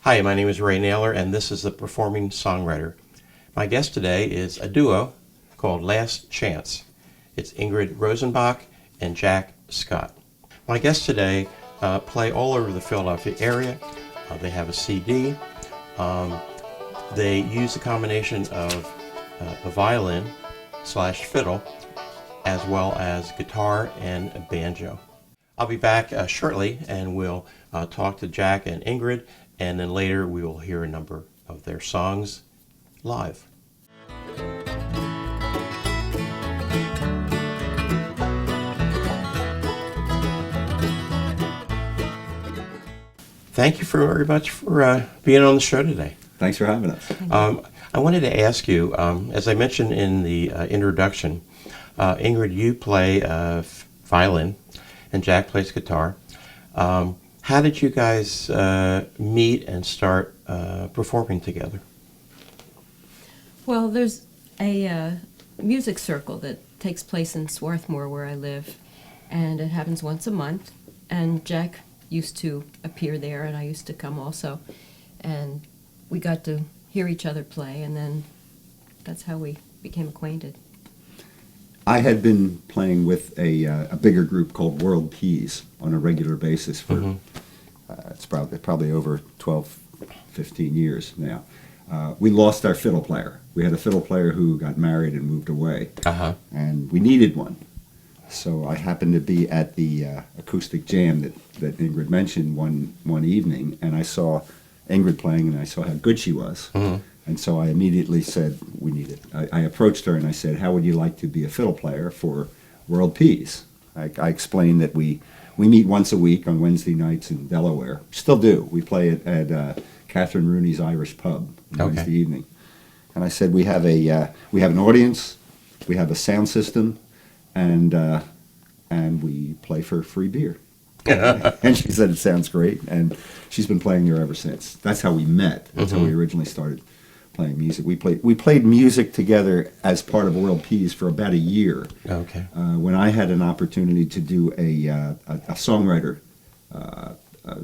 Hi, my name is Ray Naylor, and this is the Performing Songwriter. My guest today is a duo called Last Chance. It's Ingrid Rosenback and Jack Scott. My guests today play all over the Philadelphia area. They have a CD. They use a combination of a violin slash fiddle as well as guitar and a banjo. I'll be back shortly and we'll talk to Jack and Ingrid, and then later we will hear a number of their songs live. Thank you very much for being on the show today. Thanks for having us. I wanted to ask you, as I mentioned in the introduction, Ingrid, you play violin and Jack plays guitar. How did you guys meet and start performing together? Well, there's a music circle that takes place in Swarthmore where I live, and it happens once a month, and Jack used to appear there and I used to come also, and we got to hear each other play, and then that's how we became acquainted. I had been playing with a bigger group called World Peas on a regular basis for it's probably over 12, 15 years now. We lost our fiddle player. We had a fiddle player who got married and moved away, and we needed one. So I happened to be at the acoustic jam that Ingrid mentioned one evening, and I saw Ingrid playing, and I saw how good she was. And so I immediately said, we need it. I approached her and I said, how would you like to be a fiddle player for World Peas? I explained that we meet once a week on Wednesday nights in Delaware. Still do. We play at Catherine Rooney's Irish Pub on Wednesday evening. And I said, we have an audience, we have a sound system, and we play for free beer. And she said, it sounds great. And she's been playing there ever since. That's how we met. That's how we originally started playing music. We played music together as part of World Peas for about a year. When I had an opportunity to do a songwriter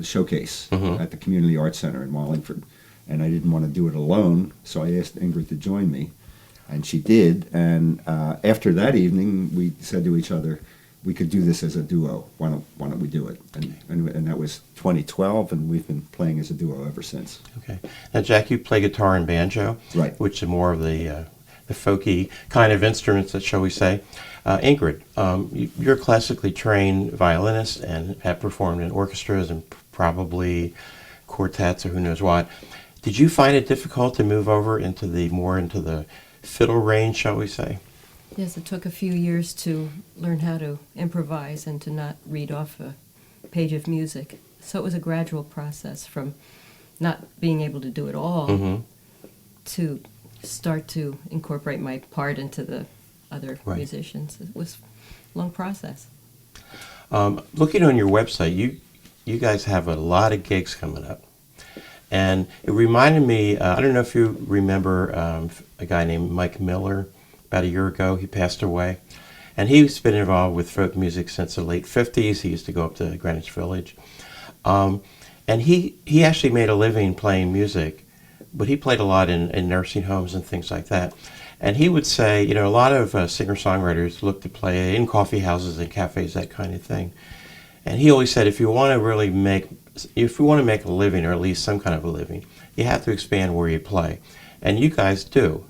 showcase at the Community Arts Center in Wallingford, and I didn't want to do it alone, so I asked Ingrid to join me, and she did. And after that evening, we said to each other, we could do this as a duo. Why don't we do it? And that was 2012, and we've been playing as a duo ever since. Okay. Now, Jack, you play guitar and banjo, right? Which are more of the folky kind of instruments, that shall we say. Ingrid, you're a classically trained violinist and have performed in orchestras and probably quartets or who knows what. Did you find it difficult to move over into the fiddle range, shall we say? Yes, it took a few years to learn how to improvise and to not read off a page of music. So it was a gradual process from not being able to do it all to start to incorporate my part into the other musicians. It was a long process. Looking on your website, you guys have a lot of gigs coming up. And it reminded me, I don't know if you remember a guy named Mike Miller. About a year ago, he passed away. And he's been involved with folk music since the late 50s. He used to go up to Greenwich Village. And he actually made a living playing music, but he played a lot in nursing homes and things like that. And he would say, a lot of singer-songwriters look to play in coffee houses and cafes, that kind of thing. And he always said, if you want to make a living, or at least some kind of a living, you have to expand where you play. And you guys do.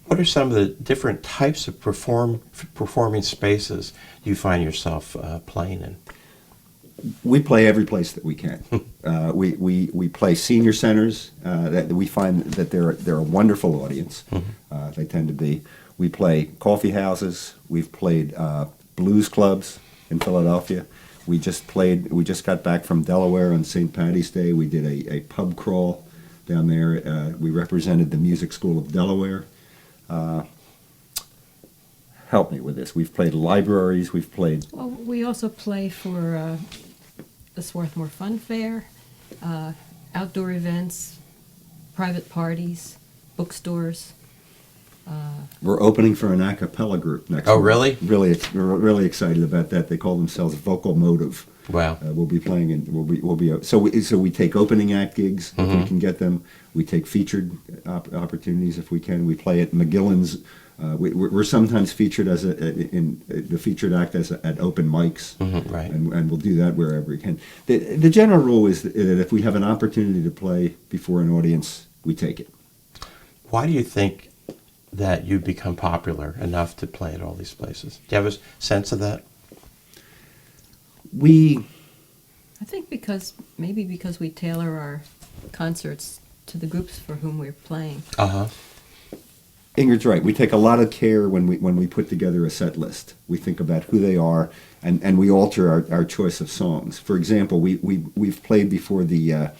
What are some of the different types of performing spaces you find yourself playing in? We play every place that we can. We play senior centers. That we find that they're a wonderful audience. They tend to be. We play coffee houses. We've played blues clubs in Philadelphia. We just got back from Delaware on St. Patty's Day. We did a pub crawl down there. We represented the Music School of Delaware. Help me with this. We've played libraries. We've played. Well, we also play for the Swarthmore Fun Fair, outdoor events, private parties, bookstores. We're opening for an a cappella group next Oh, month. really? We're really excited about that. They call themselves Vocal Motive. Wow. We'll be playing, and we'll be so we take opening act gigs if we can get them. We take featured opportunities if we can. We play at McGillen's. We're sometimes featured in the featured act at open mics, Right. and we'll do that wherever we can. The general rule is that if we have an opportunity to play before an audience, we take it. Why do you think that you've become popular enough to play at all these places? Do you have a sense of that? I think maybe because we tailor our concerts to the groups for whom we're playing. Uh-huh. Ingrid's right. We take a lot of care when we put together a set list. We think about who they are, and we alter our choice of songs. For example, we've played before the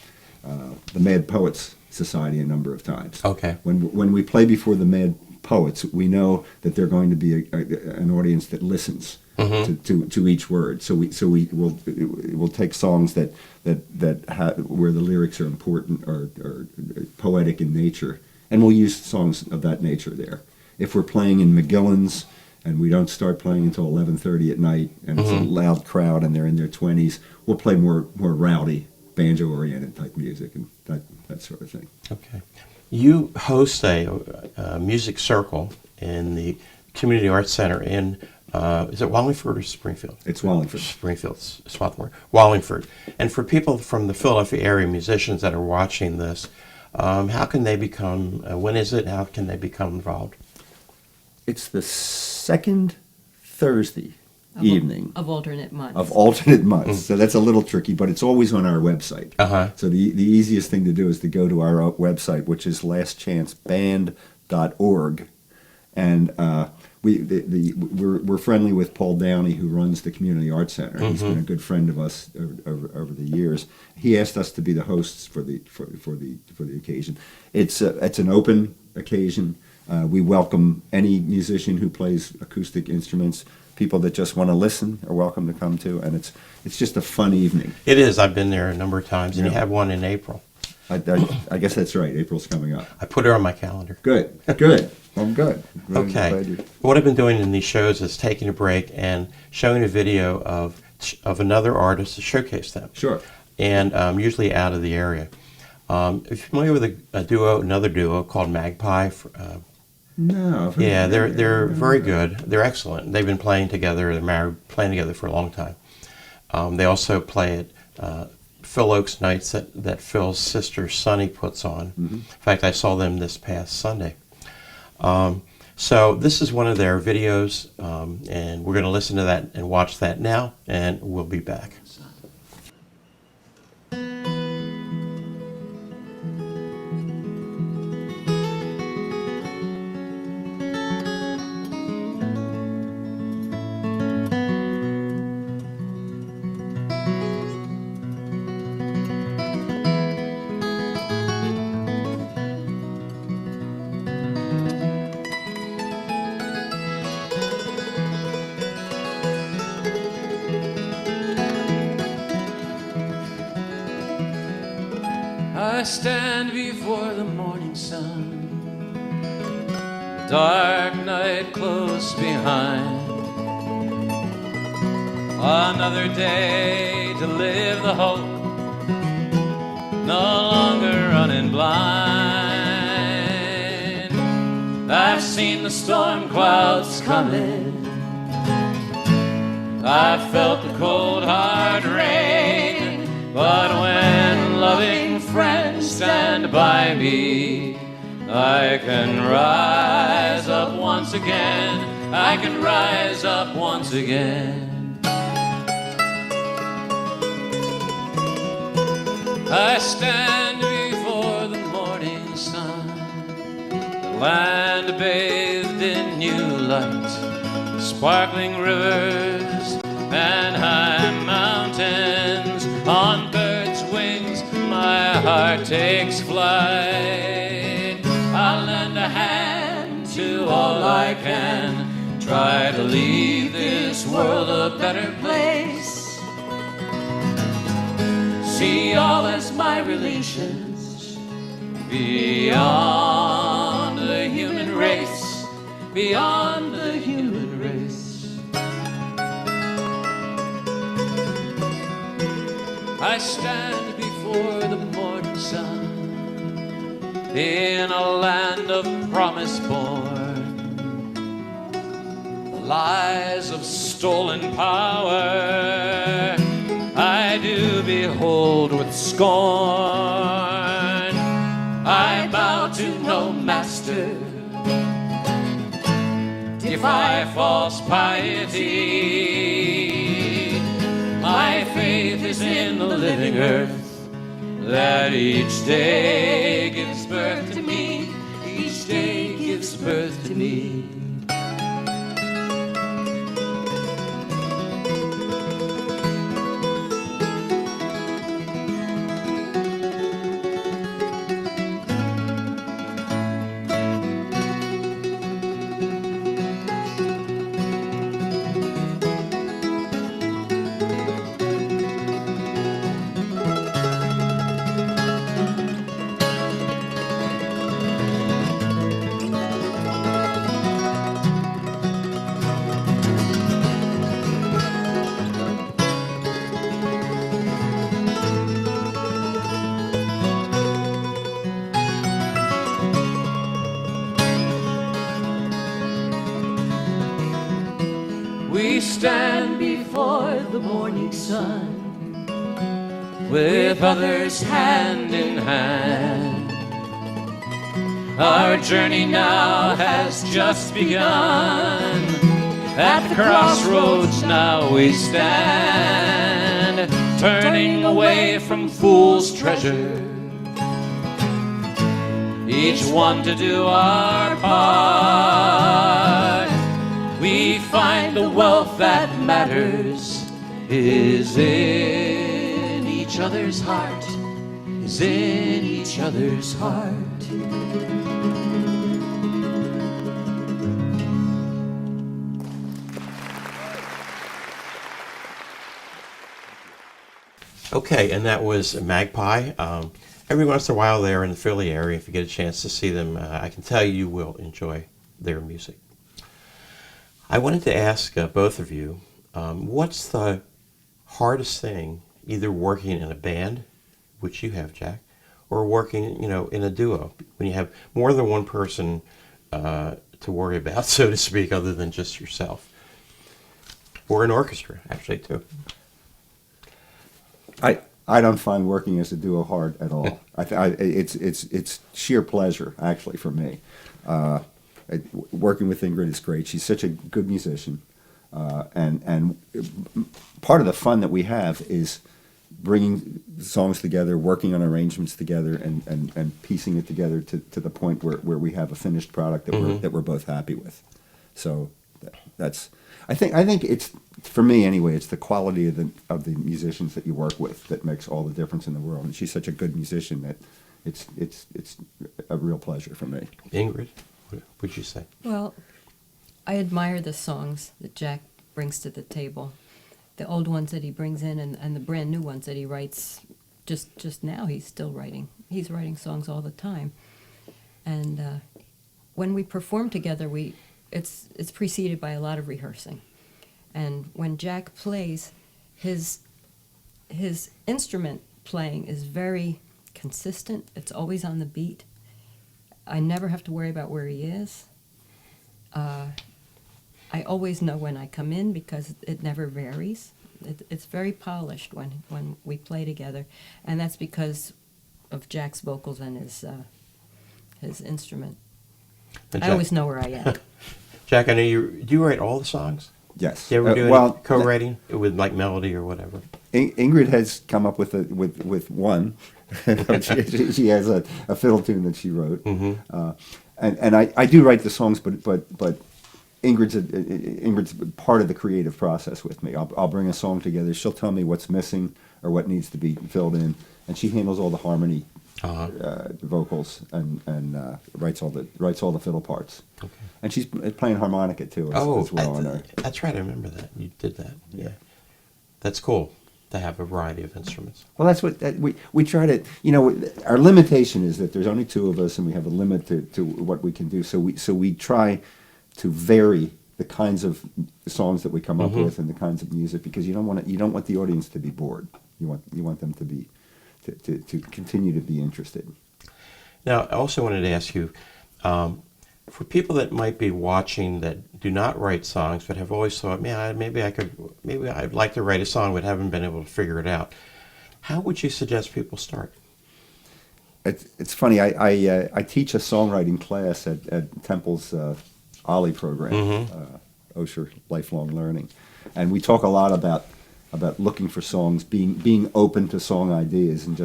Mad Poets Society a number of times. Okay. When we play before the Mad Poets, we know that they're going to be an audience that listens to each word. So we'll take songs that where the lyrics are important or poetic in nature, and we'll use songs of that nature there. If we're playing in McGillen's and we don't start playing until 11:30 at night, and it's a loud crowd and they're in their 20s, we'll play more rowdy, banjo-oriented type music and that sort of thing. Okay. You host a music circle in the Community Arts Center in, is it Wallingford or Springfield? It's Wallingford. Springfield, Swarthmore, Wallingford. And for people from the Philadelphia area, musicians that are watching this, how can they become, when is it, how can they become involved? It's the second Thursday evening Of alternate months. of alternate months. So that's a little tricky, but it's always on our website. Uh-huh. So the easiest thing to do is to go to our website, which is lastchanceband.org. And we're friendly with Paul Downey, who runs the Community Arts Center. He's been a good friend of us over the years. He asked us to be the hosts for the occasion. It's an open occasion. We welcome any musician who plays acoustic instruments. People that just want to listen are welcome to come too, and it's just a fun evening. It is. I've been there a number of times, and you Yeah. have one in April. I guess that's right. April's coming up. I put it on my calendar. Good. Well, good. Okay. Glad you- What I've been doing in these shows is taking a break and showing a video of another artist to showcase them. Sure. And usually out of the area. Are you familiar with another duo called Magpie? No. Yeah, they're very good. They're excellent. They've been playing together. They're married, playing together for a long time. They also play at Phil Oakes nights that Phil's sister Sunny puts on. In fact, I saw them this past Sunday. So this is one of their videos, and we're going to listen to that and watch that now, and we'll be back. I stand before the morning sun, dark night close behind. Another day to live the hope, no longer running blind. I've seen the storm clouds coming, I've felt the cold hard rain, but when loving friends stand by me, I can rise up once again. I can rise up once again. I stand before the morning sun, the land bathed in new light, sparkling rivers and high mountains. On birds' wings my heart takes flight. I'll lend a hand to all I can, try to leave this world a better place. See all as my relations beyond the human race. beyond the human race. I stand before the morning sun in a land of promise born, the lies of stolen power I do behold with scorn. I bow to no master, defy false piety. My faith is in the living earth that each day gives birth to me, each day gives birth to me. We stand before the morning sun, with others hand in hand. Our journey now has just begun. At the crossroads now we stand, turning away from fool's treasure, each one to do our part. We find the wealth that matters is in each other's heart, is in each other's heart. Okay, and that was Magpie. Every once in a while they're in the Philly area. If you get a chance to see them, I can tell you will enjoy their music. I wanted to ask both of you, what's the hardest thing, either working in a band, which you have, Jack, or working, in a duo, when you have more than one person to worry about, so to speak, other than just yourself, or an orchestra, actually, too. I don't find working as a duo hard at all. It's sheer pleasure, actually, for me. Working with Ingrid is great. She's such a good musician, and part of the fun that we have is bringing songs together, working on arrangements together, and piecing it together to the point where we have a finished product that we're both happy with. So that's I think it's, for me anyway, it's the quality of the musicians that you work with that makes all the difference in the world. And she's such a good musician that it's a real pleasure for me. Ingrid, what would you say? Well, I admire the songs that Jack brings to the table. The old ones that he brings in and the brand new ones that he writes just now. He's still writing. He's writing songs all the time. And when we perform together, it's preceded by a lot of rehearsing. And when Jack plays, his instrument playing is very consistent. It's always on the beat. I never have to worry about where he is. I always know when I come in because it never varies. It's very polished when we play together, and that's because of Jack's vocals and his instrument. I always know where I am. Jack, I know do you write all the songs? Yes. Do you ever do any co-writing with like melody or whatever? Ingrid has come up with one. she has a fiddle tune that she wrote, and I do write the songs, but Ingrid's part of the creative process with me. I'll bring a song together. She'll tell me what's missing or what needs to be filled in, and she handles all the harmony, vocals, and writes all the fiddle parts. Okay. And she's playing harmonica too as well. That's right. I remember that you did that. Yeah, that's cool to have a variety of instruments. Well, that's what we try to. Our limitation is that there's only two of us, and we have a limit to what we can do. So we try vary the kinds of songs that we come up with and the kinds of music, because you don't want the audience to be bored. You want them to be to continue to be interested. Now, I also wanted to ask you, for people that might be watching that do not write songs but have always thought, man, maybe I'd like to write a song but haven't been able to figure it out. How would you suggest people start? It's funny. I teach a songwriting class at Temple's OLLI program, Osher Lifelong Learning, and we talk a lot about looking for songs, being open to song ideas in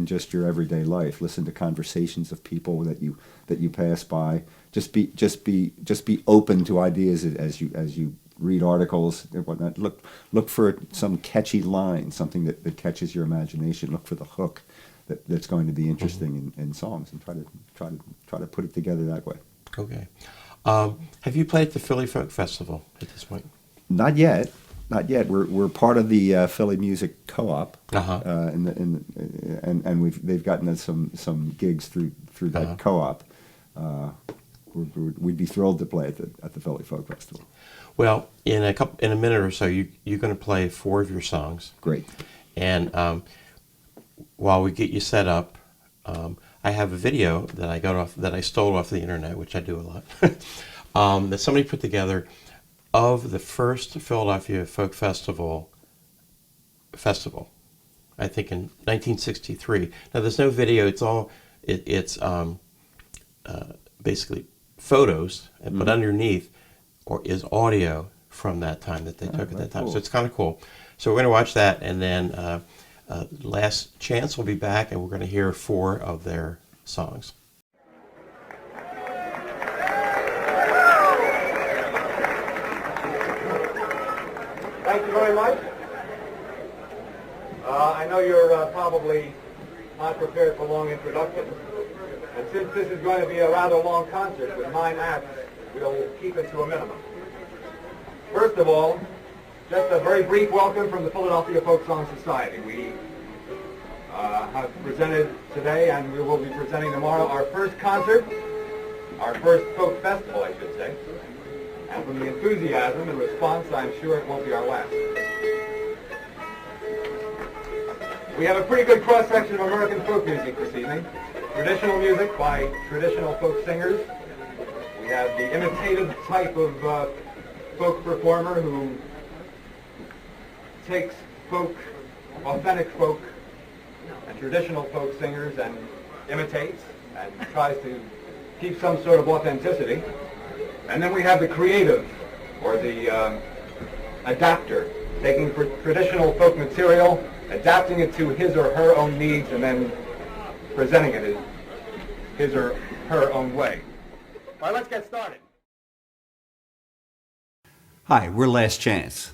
just your everyday life. Listen to conversations of people that you pass by. Just be open to ideas as you read articles and whatnot. Look for some catchy line, something that catches your imagination. Look for the hook that's going to be interesting in songs, and try to put it together that way. Okay. Have you played at the Philly Folk Festival at this point? Not yet. We're part of the Philly Music Co-op, and they've gotten us some gigs through that co-op. We'd be thrilled to play at the Philly Folk Festival. Well, in a minute or so, you're going to play 4 of your songs. Great. And while we get you set up, I have a video that I stole off the internet, which I do a lot, that somebody put together of the first Philadelphia Folk Festival, I think in 1963. Now, there's no video. It's basically photos, but underneath is audio from that time that they took at that time. Cool. So it's kind of cool. So we're going to watch that, and then Last Chance will be back, and we're going to hear 4 of their songs. Thank you very much. I know you're probably not prepared for long introductions, and since this is going to be a rather long concert with 9 acts, we'll keep it to a minimum. First of all, just a very brief welcome from the Philadelphia Folk Song Society. We have presented today, and we will be presenting tomorrow, our first concert, our first folk festival, I should say. And from the enthusiasm and response, I'm sure it won't be our last. We have a pretty good cross-section of American folk music this evening. Traditional music by traditional folk singers. We have the imitative type of folk performer who takes authentic folk and traditional folk singers and imitates and tries to keep some sort of authenticity. And then we have the creative, or the adapter, taking traditional folk material, adapting it to his or her own needs, and then presenting it in his or her own way. All right, let's get started. Hi, we're Last Chance.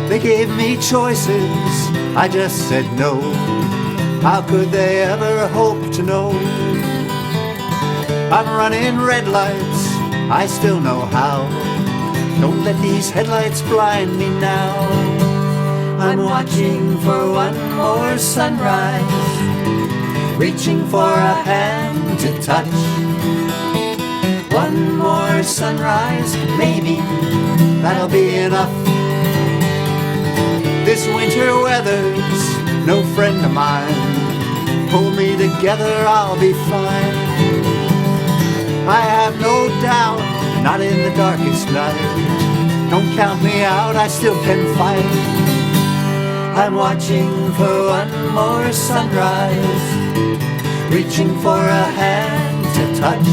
They gave me choices, I just said no. How could they ever hope to know? I'm running red lights, I still know how. Don't let these headlights blind me now. I'm watching for one more sunrise, reaching for a hand to touch. One more sunrise, maybe that'll be enough. This winter weather's no friend of mine. Pull me together, I'll be fine. I have no doubt, not in the darkest night. Don't count me out, I still can fight. I'm watching for one more sunrise, reaching for a hand to touch.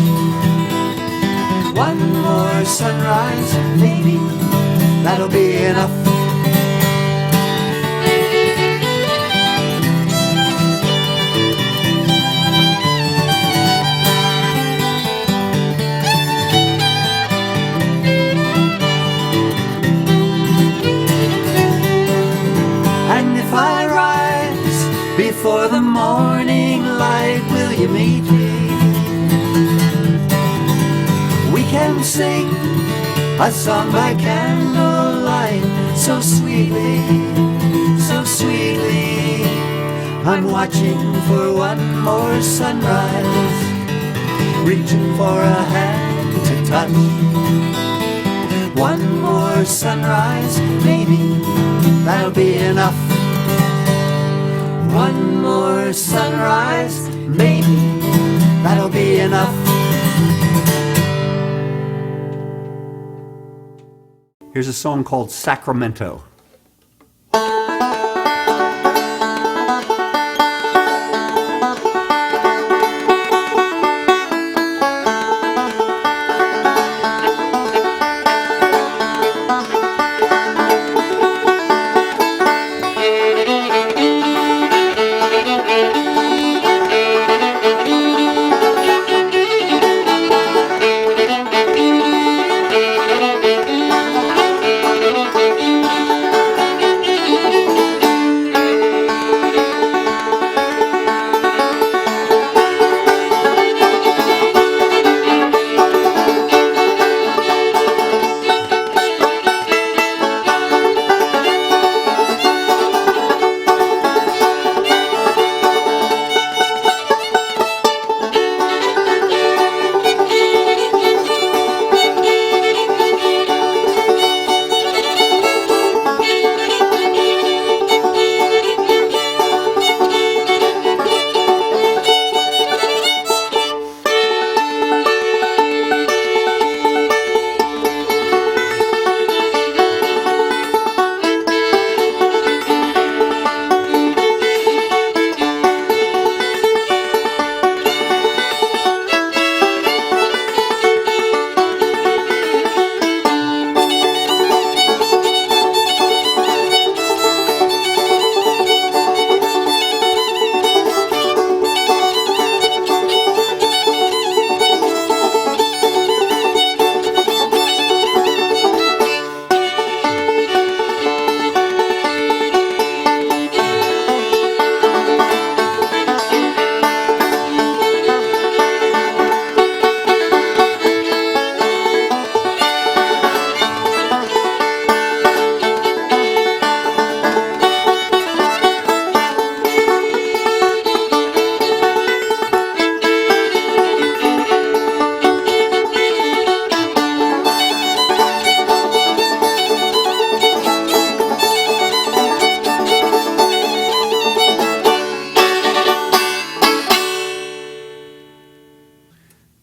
One more sunrise, maybe that'll be enough. For the morning light, will you meet me? We can sing a song by candlelight, so sweetly, so sweetly. I'm watching for one more sunrise, reaching for a hand to touch. One more sunrise, maybe that'll be enough. One more sunrise, maybe that'll be enough. Here's a song called Sacramento.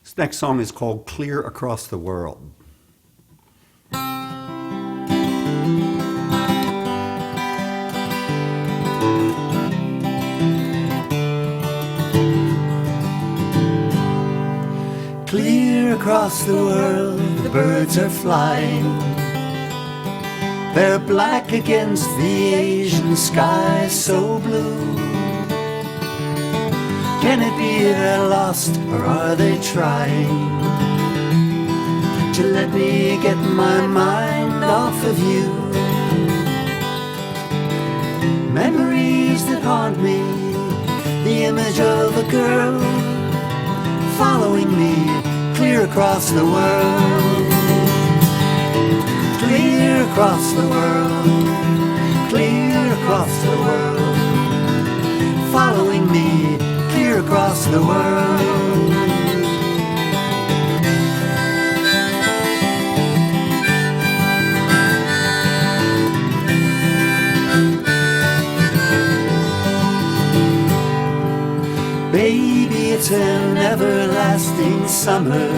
This next song is called Clear Across the World. Clear across the world, the birds are flying. They're black against the Asian sky so blue. Can it be they're lost, or are they trying to let me get my mind off of you? Memories that haunt me, the image of a girl following me clear across the world. Clear across the world, clear across the world, following me clear across the world. Baby, it's an everlasting summer,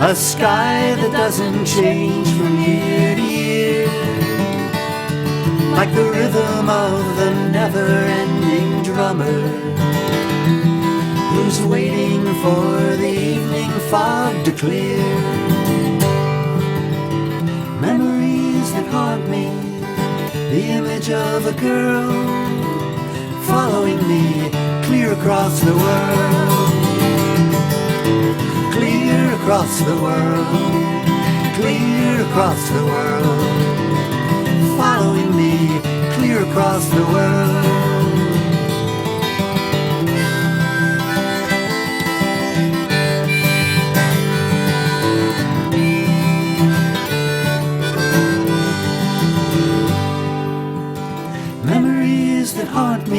a sky that doesn't change from year to year, like the rhythm of the never-ending drummer who's waiting for the evening fog to clear. Memories that haunt me, the image of a girl following me clear across the world. Clear across the world, clear across the world, following me clear across the world. Memories that haunt me,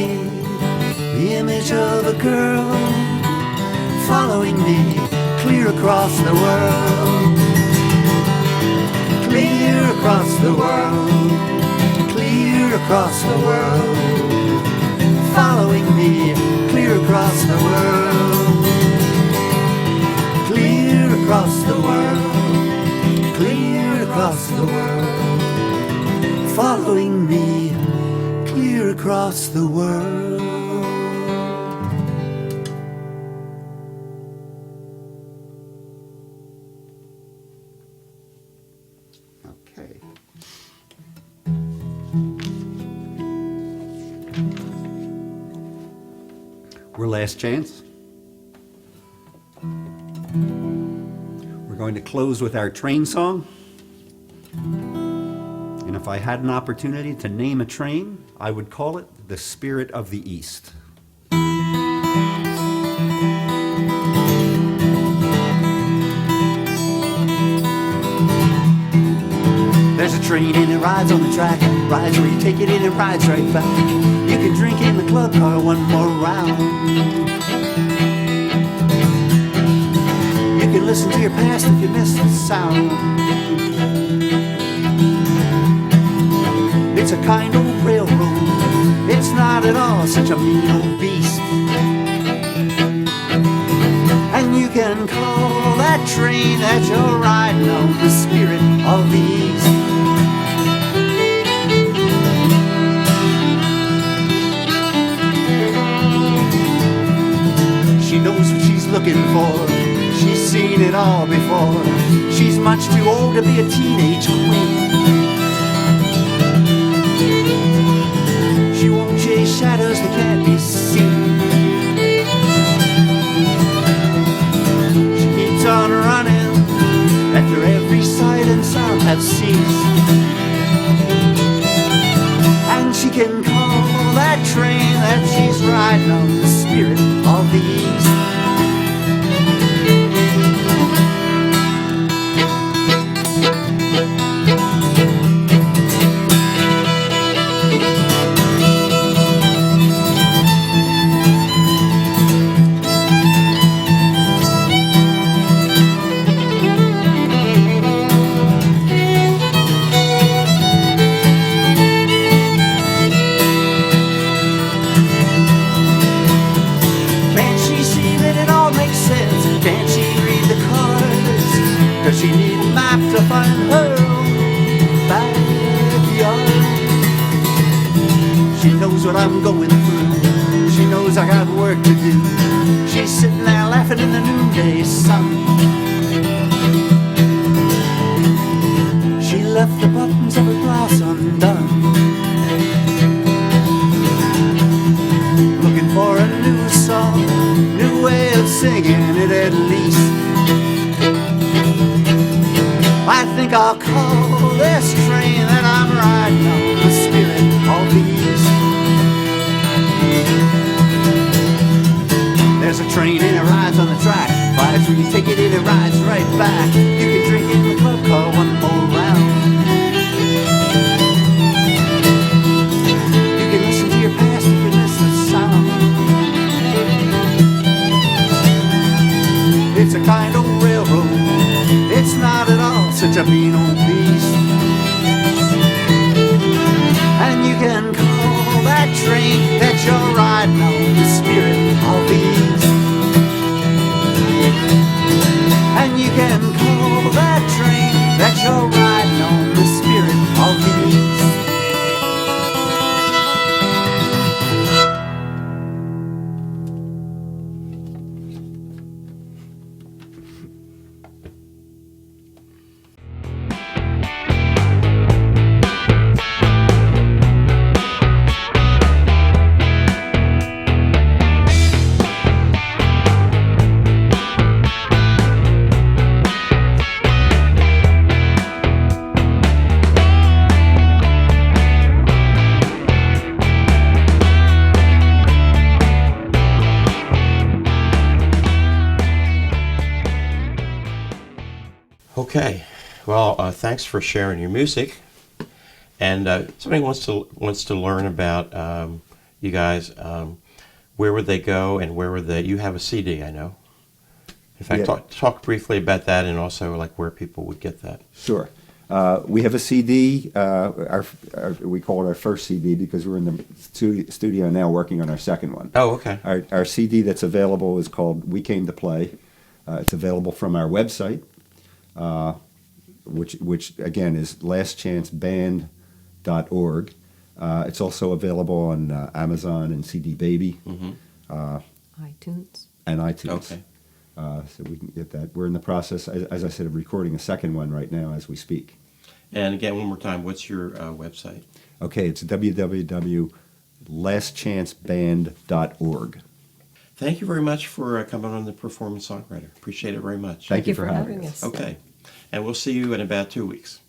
across the world, clear across the world, clear across the world, following me, clear across the world, clear across the world, clear across the world, following me, clear across the world. Okay. We're Last Chance. We're going to close with our train song. And if I had an opportunity to name a train, I would call it the Spirit of the East. There's a train and it rides on the track, rides where you take it and it rides right back. You can drink in the club car one more round. You can listen to your past if you miss the sound. It's a kind old railroad, it's not at all such a mean old beast. And you can call that train that you're riding on the Spirit of the East. She knows what she's looking for, she's seen it all before. She's much too old to be a teenage queen. She won't chase shadows that can't be seen. She keeps on running after every sight and sound has ceased. And she can call that train that she's riding on the Spirit of the East. Does she need a map to find her own backyard? She knows what I'm going through, she knows I got work to do. She's sitting there laughing in the noonday sun. She left the buttons of her blouse undone, looking for a new song, new way of singing it at least. I think I'll call this train that I'm riding on the Spirit of the East. There's a train and it rides on the track, rides where you take it and it rides right back. You can drink in the club car one more round. You can listen to your past if you miss the sound. It's a kind of railroad, it's not at all such a mean old beast. And you can call that train that you're riding on the Spirit of the East. And you can call that train that you're riding on the Spirit of the East. Okay, well, thanks for sharing your music. And somebody wants to learn about you guys. Where would they go, and where would they? You have a CD, I know. In fact, Yeah. talk briefly about that and also like where people would get that. Sure. We have a CD. We call it our first CD because we're in the studio now working on our second one. Oh, okay. Our CD that's available is called We Came to Play. It's available from our website, which again is lastchanceband.org. It's also available on Amazon and CD Baby iTunes. and iTunes. Okay. So we can get that. We're in the process, as I said, of recording a second one right now as we speak. And again, one more time, what's your website? Okay, it's www.lastchanceband.org. Thank you very much for coming on the Performance Songwriter. Appreciate it very much. Thank you for having us. Okay. And we'll see you in about 2 weeks.